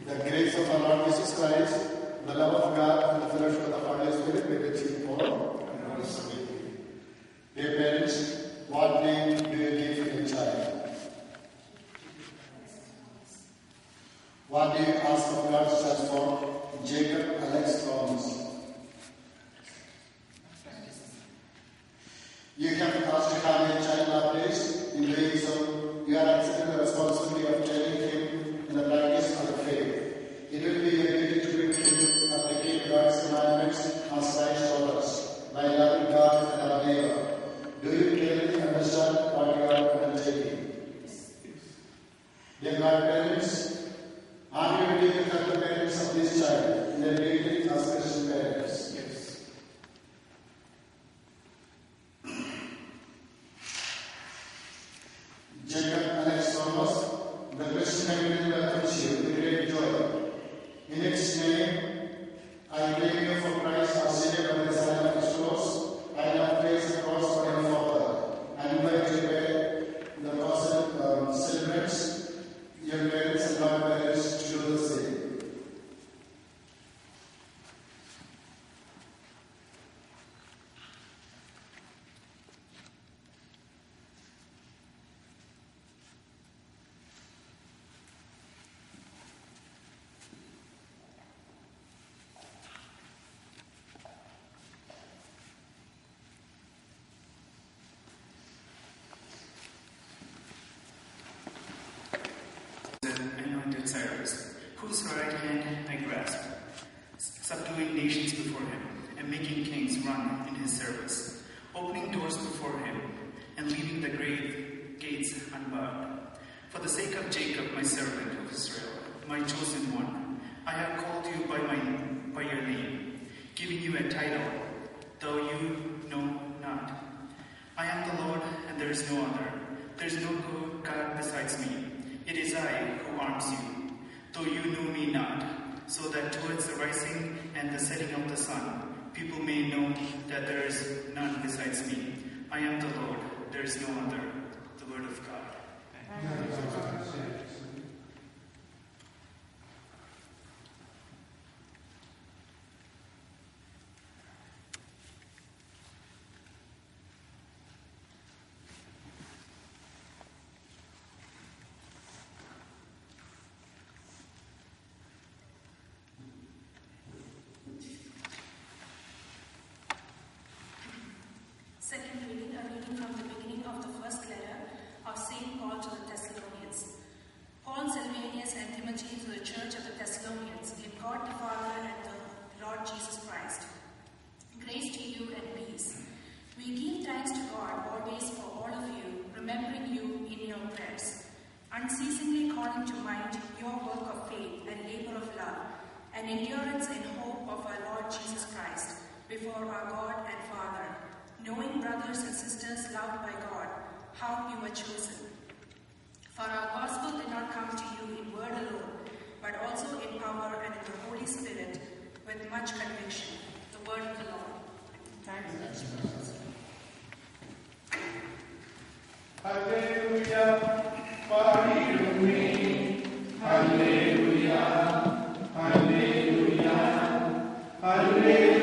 The grace of our Lord Jesus Christ, the love of God, and the fellowship of the Holy Spirit be with you all. Dear parents, what name do you give to your child? What do you ask of God to search for? Jacob Alex Thomas. You have asked to have your child baptized. In doing so, you are accepting the responsibility of training him in the practice of the faith. It will be your duty to bring him up to keep God's commandments as Christ told us, by loving God and our neighbor. Do you clearly understand what you are undertaking? Dear godparents, are you ready to help the parents of this child in their duty as Christian parents? Yes. Jacob Alex Thomas, the Christian community welcomes you with great joy. In its name, I claim you for Christ our Savior by the sign of His cross. I now place the cross for your Father. I invite you to the cross celebrants, your parents and godparents to do the same. Anointed Cyrus, whose right hand I grasped, subduing nations before him, and making kings run in his service, opening doors before him, and leaving the grave gates unbarred. For the sake of Jacob, my servant of Israel, my chosen one, I have called you by your name, giving you a title, though you know not. I am the Lord, and there is no other. There is no God besides me. It is I who arms you, though you know me not, so that towards the rising and the setting of the sun, people may know that there is none besides me. I am the Lord, there is no other. The word of God. Second reading, a reading from the beginning of the first letter of St. Paul to the Thessalonians. Paul, Silvanus, and Timothy to the church of the Thessalonians, in God the Father and the Lord Jesus Christ. Grace to you and peace. We give thanks to God always for all of you, remembering you in your prayers, unceasingly calling to mind your work of faith and labor of love, and endurance in hope of our Lord Jesus Christ, before our God and Father. Knowing, brothers and sisters loved by God, how you were chosen. For our gospel did not come to you in word alone, but also in power and in the Holy Spirit, with much conviction. The word of the Lord. Thanks be to God. Hallelujah, Hallelujah, Hallelujah, Hallelujah, Hallelujah.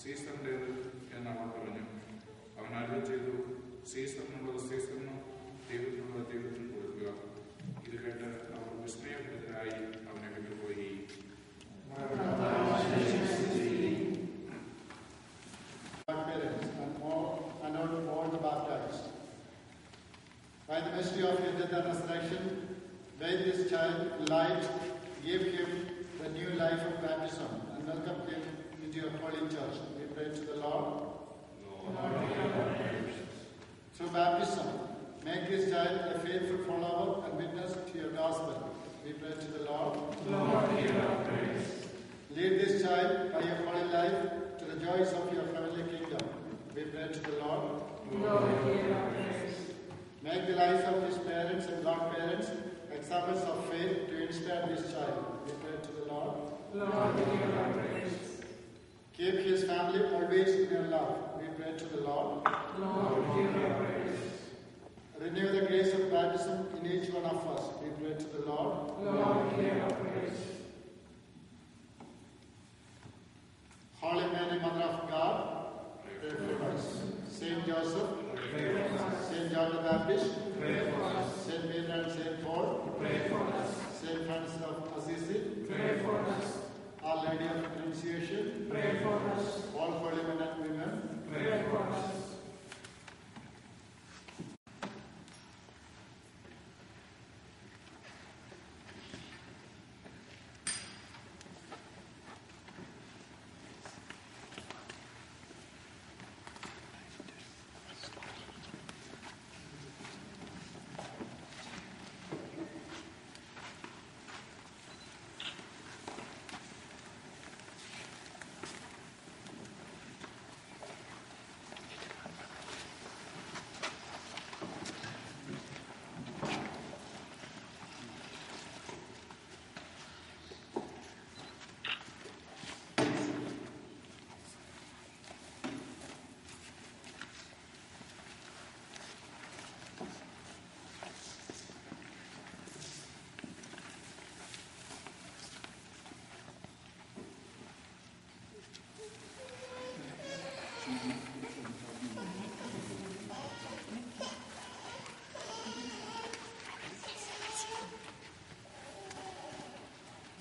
സീസറിൻ്റേത് എന്ന് അവൻ പറഞ്ഞു. അവൻ അരുളി ചെയ്തു, സീസറിനുള്ളത് സീസറിനും ദൈവത്തിനുള്ളത് ദൈവത്തിനും കൊടുക്കുക. ഇത് കേട്ട് അവർ വിസ്മയഭരിതരായി അവനെ വിട്ടുപോയി. And all the baptized. By the mystery of his death and resurrection, made this child light, give him the new life of baptism, and welcome him into your holy church. We pray to the Lord. Through baptism, make this child a faithful follower and witness to your gospel. We pray to the Lord. Lead this child by your holy life to the joys of your heavenly kingdom. We pray to the Lord. Make the life of his parents and godparents examples of faith to inspire this child. We pray to the Lord. Keep his family always in your love. We pray to the Lord. Renew the grace of baptism in each one of us. We pray to the Lord. Holy Mary, Mother of God, pray for us. Saint Joseph, pray for us. Saint John the Baptist, pray for us. Saint Peter and Saint Paul, pray for us. Saint Francis of Assisi, pray for us. Our Lady of Annunciation, pray for us. All holy men and women, pray for us.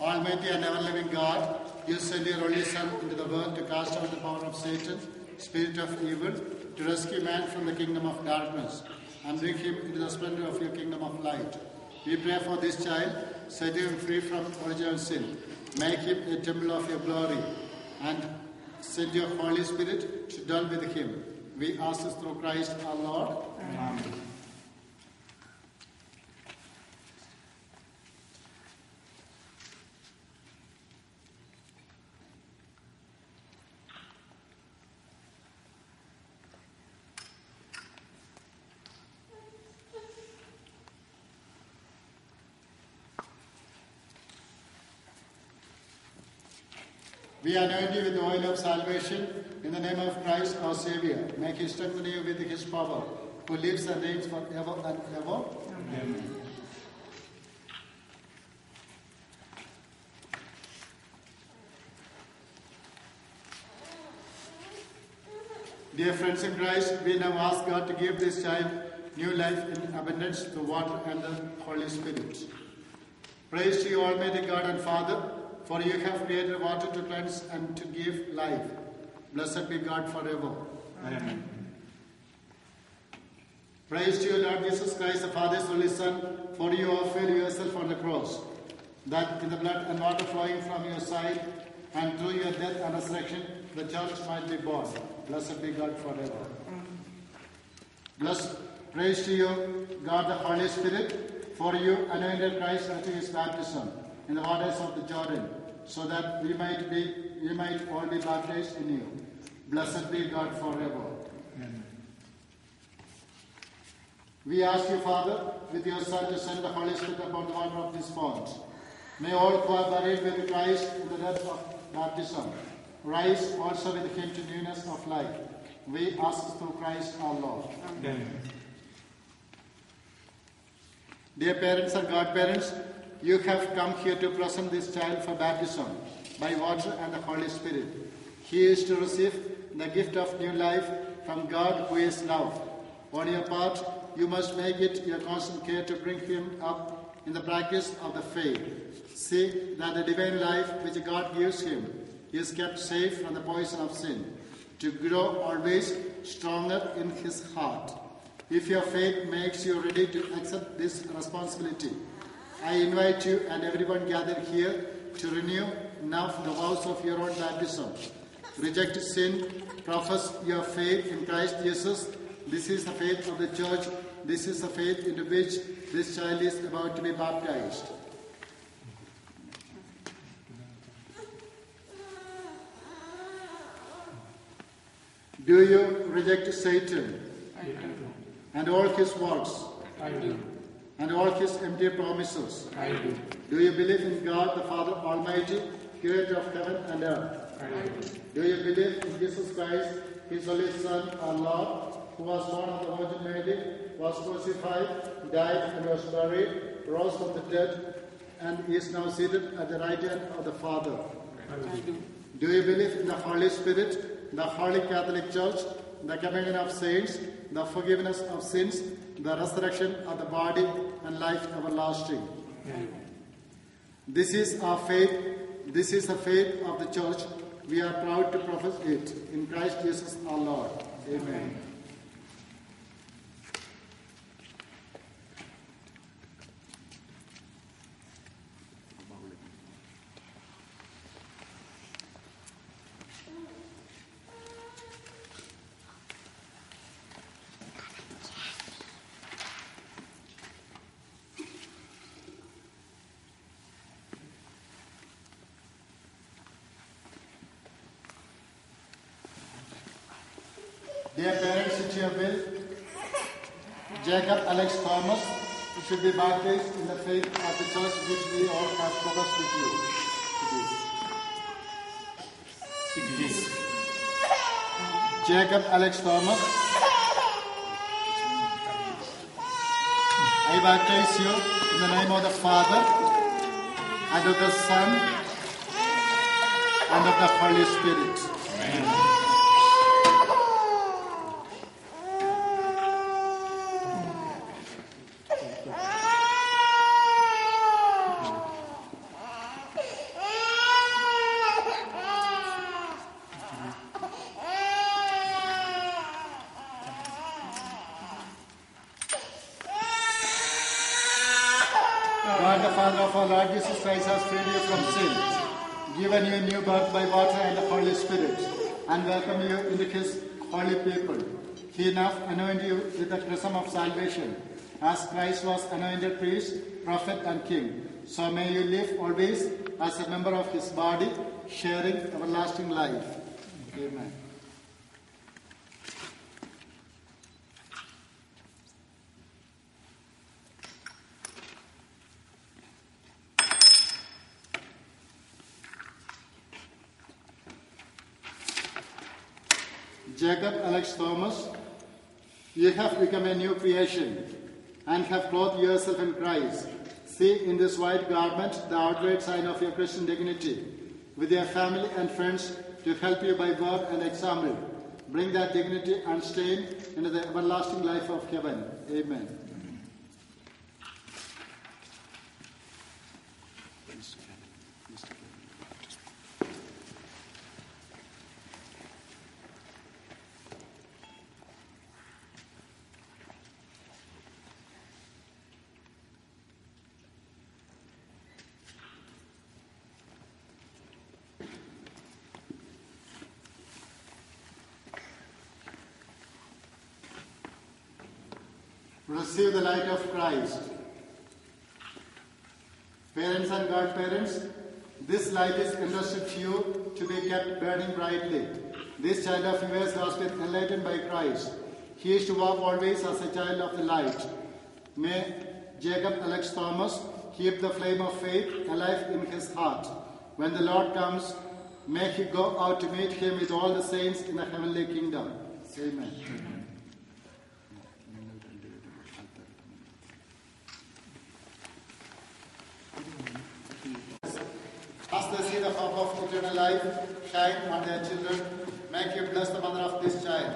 Almighty and ever-living God, you sent your only Son into the world to cast out the power of Satan, spirit of evil, to rescue man from the kingdom of darkness and bring him into the splendor of your kingdom of light. We pray for this child, set him free from original sin. Make him a temple of your glory and send your Holy Spirit to dwell with him. We ask this through Christ our Lord. Amen. We anoint you with the oil of salvation in the name of Christ our Savior. Make him strengthen you with his power, who lives and reigns forever and ever. Amen. Dear friends in Christ, we now ask God to give this child new life in abundance through water and the Holy Spirit. Praise to you, Almighty God and Father, for you have created water to cleanse and to give life. Blessed be God forever. Amen. Praise to you, Lord Jesus Christ, the Father's only Son, for you offered yourself on the cross, that in the blood and water flowing from your side and through your death and resurrection, the church might be born. Blessed be God forever. Praise to you, God the Holy Spirit, for you anointed Christ unto his baptism in the waters of the Jordan, so that we might all be baptized in you. Blessed be God forever. Amen. We ask you, Father, with your Son to send the Holy Spirit upon the water of this font. May all who are buried with Christ in the depth of baptism rise also with him to newness of life. We ask through Christ our Lord. Amen. Dear parents and godparents, you have come here to present this child for baptism by water and the Holy Spirit. He is to receive the gift of new life from God who is love. On your part, you must make it your constant care to bring him up in the practice of the faith. See that the divine life which God gives him is kept safe from the poison of sin, to grow always stronger in his heart. If your faith makes you ready to accept this responsibility, I invite you and everyone gathered here to renew now the vows of your own baptism. Reject sin, profess your faith in Christ Jesus. This is the faith of the church. This is the faith into which this child is about to be baptized. Do you reject Satan I do. and all his works I do. and all his empty promises? I do. Do you believe in God the Father Almighty, creator of heaven and earth? I do. Do you believe in Jesus Christ, his only Son, our Lord, who was born of the Virgin Mary, was crucified, died and was buried, rose from the dead, and is now seated at the right hand of the Father? I do. Do you believe in the Holy Spirit, the Holy Catholic Church, the communion of saints, the forgiveness of sins, the resurrection of the body, and life everlasting? I do. This is our faith. This is the faith of the church. We are proud to profess it in Christ Jesus our Lord. Amen. Dear parents, it your will, Jacob Alex Thomas should be baptized in the faith of the church which we all have professed with you today. Jacob Alex Thomas, I baptize you in the name of the Father, and of the Son, and of the Holy Spirit. Amen. God the Father of our Lord Jesus Christ has freed you from sin, given you new birth by water and the Holy Spirit, and welcomed you into his holy people. He now anointed you with the chrism of salvation, as Christ was anointed priest, prophet, and king. So may you live always as a member of his body, sharing everlasting life. Amen. Jacob Alex Thomas, you have become a new creation and have clothed yourself in Christ. See in this white garment the outward sign of your Christian dignity. With your family and friends to help you by word and example, bring that dignity unstained into the everlasting life of heaven. Amen. Receive the light of Christ. Parents and godparents, this light is entrusted to you to be kept burning brightly. This child of yours has been enlightened by Christ. He is to walk always as a child of the light. May Jacob Alex Thomas keep the flame of faith alive in his heart. When the Lord comes, may he go out to meet him with all the saints in the heavenly kingdom. Amen. As they see the hope of eternal life shine on their children, make your bless the mother of this child.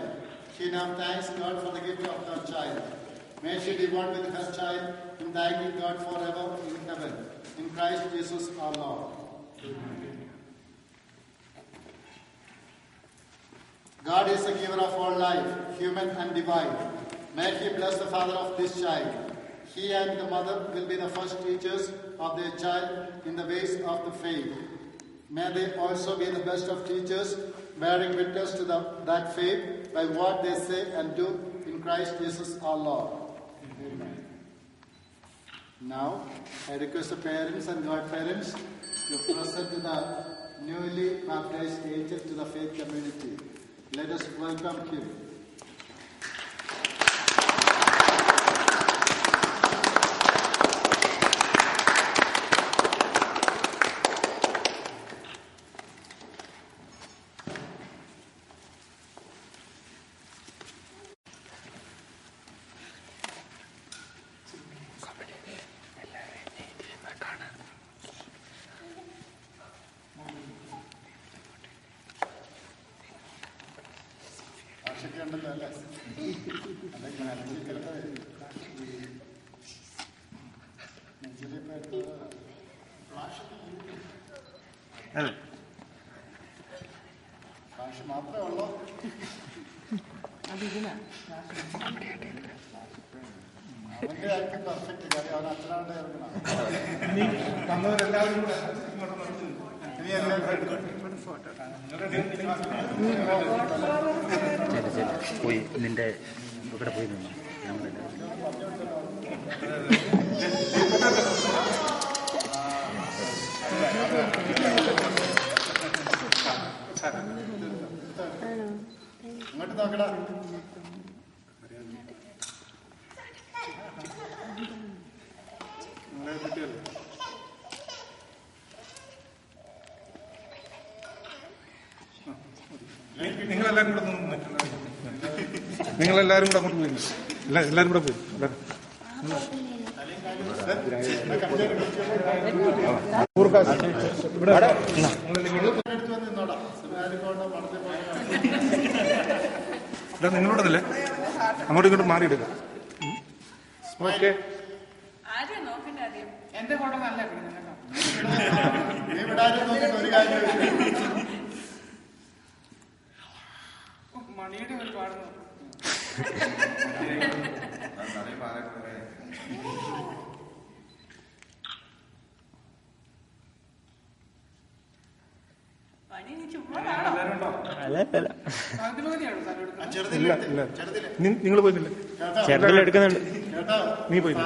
She now thanks God for the gift of her child. May she be one with her child in thanking God forever in heaven. In Christ Jesus our Lord. Amen. God is the giver of all life, human and divine. May He bless the father of this child. He and the mother will be the first teachers of their child in the ways of the faith. May they also be the best of teachers, bearing witness to that faith by what they say and do in Christ Jesus our Lord. Amen. Now, I request the parents and godparents to present the newly baptized angel to the faith community. Let us welcome him. ഭാഷ മാത്രമേ ഉള്ളൂ. അവന്റെ ആയിരിക്കും perfect. കാര്യം അവൻ അച്ഛനാണ്ട് ഇറങ്ങണം. പോയി നിന്റെ ഇവിടെ പോയി നിന്നു. അങ്ങോട്ട് നോക്കടാ. നിങ്ങളെല്ലാരും കൂടെ നിങ്ങളെല്ലാരും കൂടെ അങ്ങോട്ട് പോയി. എല്ലാരും കൂടെ പോയി. നിങ്ങളോടല്ലേ അങ്ങോട്ടും ഇങ്ങോട്ടും മാറിയെടുക്കാം. ഓക്കെ. എന്റെ ഫോട്ടോ നല്ല മണിയുടെ ഒരു പാടുന്നു. നിങ്ങൾ പോയിട്ടില്ല. ചേട്ടനെടുക്കുന്നുണ്ട്. നീ പോയില്ല.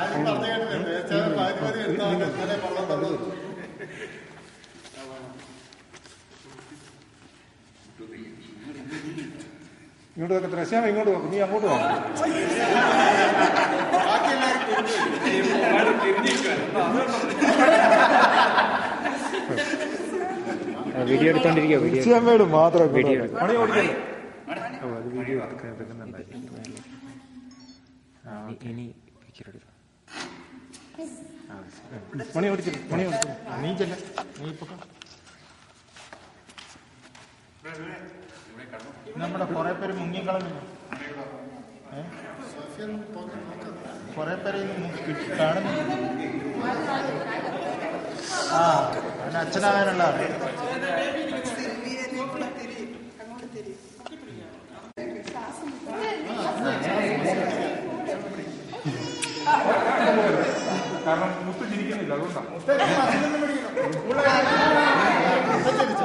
ഇങ്ങോട്ട് നോക്കത്ര രശ്യാമ ഇങ്ങോട്ട് നോക്കും. നീ അങ്ങോട്ട് നോക്കും. വീഡിയോ എടുത്തോണ്ടിരിക്കുക. രശ്യാമയോട് മാത്രം വീഡിയോ പണി ഓടിക്കല്ലേ. അത് വീഡിയോ എടുക്കുന്നുണ്ടായി. ഇനി പിക്ചർ എടുക്കാം. മണി ഓടിച്ചില്ല. മണി ഓടിച്ചില്ല. നീ ചെല്ല. നീ ഇപ്പൊ നമ്മുടെ കുറെ പേര് മുങ്ങിക്കളഞ്ഞു. കുറെ പേര് കാണുന്നു. ആ അവന് അച്ഛനാകാനുള്ള കാരണം മുത്ത് ചിരിക്കുന്നില്ല. അതുകൊണ്ടാണ്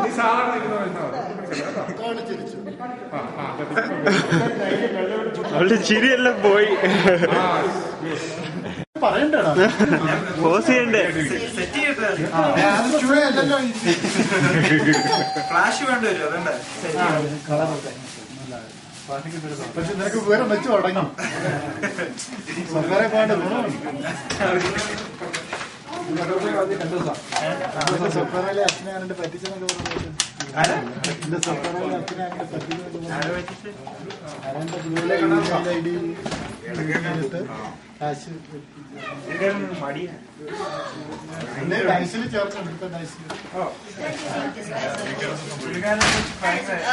നീ സാധാരണ അവളുടെ ചിരിയെല്ലാം പോയി. പറയണ്ടോ പോസ് ചെയ്യണ്ടേ? ഫ്ലാഷ് വേണ്ടി വരും. അതുകൊണ്ട് പക്ഷെ നിനക്ക് വിവരം വെച്ച് തുടങ്ങി. സ്വകാര്യ പാട് സ്വപ്നയിലെ അച്ഛനെ ആരുടെ പറ്റിച്ചെന്നൊക്കെ പറഞ്ഞു. എന്റെ സ്വപ്നയിലെ അച്ഛനെ ആരുടെ പറ്റിച്ചെന്നൊക്കെ പറഞ്ഞു. ആരുടെ ഐഡി ഡൈസിൽ ചേർക്കണം. ഇപ്പൊ ഡൈസിൽ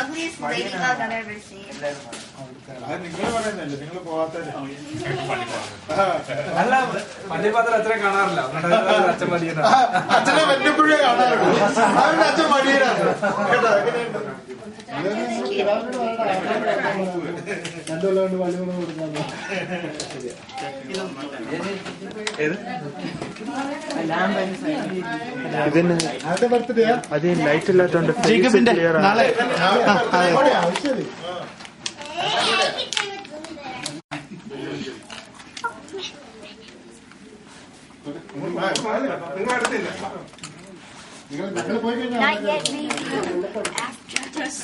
Ugliest ladybug I've ever seen. നിങ്ങൾ പറയുന്നല്ലേ, നിങ്ങൾ പോവാത്തല്ലേ. അല്ല പള്ളിപാത്രം അത്ര കാണാറില്ല. അച്ഛൻ മടിയാണ്. അച്ഛനെ വല്ലപ്പോഴേ കാണാറുള്ളൂ. അവരുടെ അച്ഛൻ മടിയനാണ് കേട്ടോ. എങ്ങനെയുണ്ട്? രണ്ടുകൊല്ലം കൊണ്ട് വള്ളിമൂന്ന് കൊടുക്കാന്ന്. ആദ്യത്തെ ബർത്ത്ഡേ അത് ലൈറ്റ് ഇല്ലാത്തോണ്ട് നാളെ ശരി. നിങ്ങൾ പോയി കഴിഞ്ഞാൽ Not yet, maybe. After us.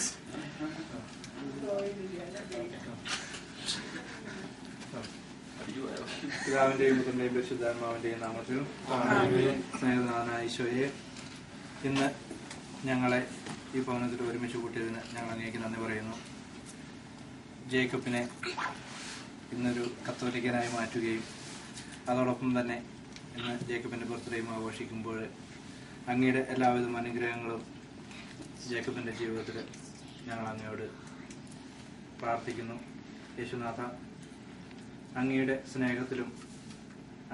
പിതാവിന്റെയും പുത്രന്റെയും പരിശുദ്ധാത്മാവിന്റെയും നാമത്തിൽ സ്നേഹനാഥനായ ഈശോയെ, ഇന്ന് ഞങ്ങളെ ഈ ഭവനത്തിൽ ഒരുമിച്ച് കൂട്ടിയതിന് ഞങ്ങൾ അങ്ങേക്ക് നന്ദി പറയുന്നു. ജേക്കബിനെ ഇന്നൊരു കത്തോലിക്കനായി മാറ്റുകയും അതോടൊപ്പം തന്നെ ഇന്ന് ജേക്കബിന്റെ ബർത്ത്ഡേയും ആഘോഷിക്കുമ്പോൾ അങ്ങയുടെ എല്ലാവിധ അനുഗ്രഹങ്ങളും ജേക്കബിന്റെ ജീവിതത്തിൽ ഞങ്ങൾ അങ്ങയോട് പ്രാർത്ഥിക്കുന്നു. യേശുനാഥ, അങ്ങയുടെ സ്നേഹത്തിലും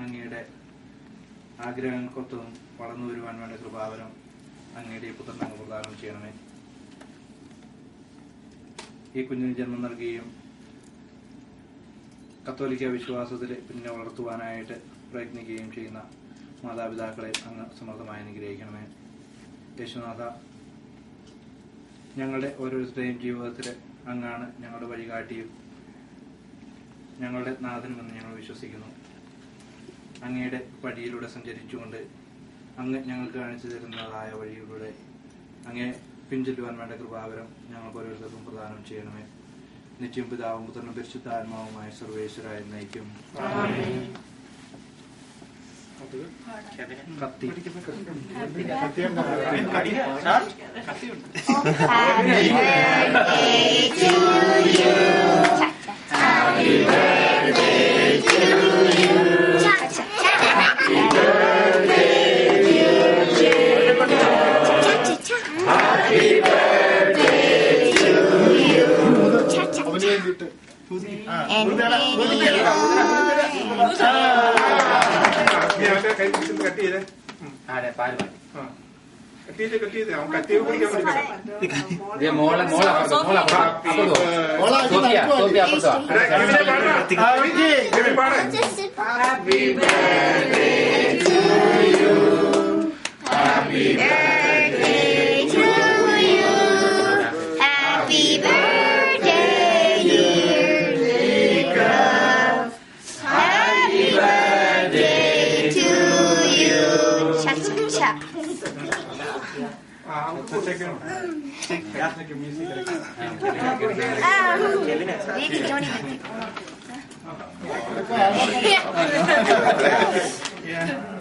അങ്ങയുടെ ആഗ്രഹങ്ങൾക്കൊത്തതും വളർന്നു വരുവാൻ വേണ്ട കൃപാവരം അങ്ങയുടെ ഈ പുത്രൻ അങ്ങ് പ്രദാനം ചെയ്യണമേ. ഈ കുഞ്ഞിന് ജന്മം നൽകുകയും കത്തോലിക്ക വിശ്വാസത്തിൽ പിന്നെ വളർത്തുവാനായിട്ട് പ്രയത്നിക്കുകയും ചെയ്യുന്ന മാതാപിതാക്കളെ അങ്ങ് സമൃദ്ധമായി അനുഗ്രഹിക്കണമേ. യേശുനാഥ, ഞങ്ങളുടെ ഓരോരുത്തരുടെയും ജീവിതത്തിൽ അങ്ങാണ് ഞങ്ങളുടെ വഴികാട്ടിയും ഞങ്ങളുടെ നാഥനുമെന്ന് ഞങ്ങൾ വിശ്വസിക്കുന്നു. അങ്ങയുടെ വഴിയിലൂടെ സഞ്ചരിച്ചുകൊണ്ട് അങ്ങ് ഞങ്ങൾക്ക് കാണിച്ചു തരുന്നതായ വഴിയിലൂടെ അങ്ങേ പിൻചെല്ലുവാൻ വേണ്ട കൃപാവരം ഞങ്ങൾക്ക് ഓരോരുത്തർക്കും പ്രദാനം ചെയ്യണമേ. നിത്യം പിതാവും പുത്രനും പരിശുദ്ധാത്മാവുമായ സർവേശ്വരായ നയിക്കും. കത്തി Maybe don't even think. Yeah.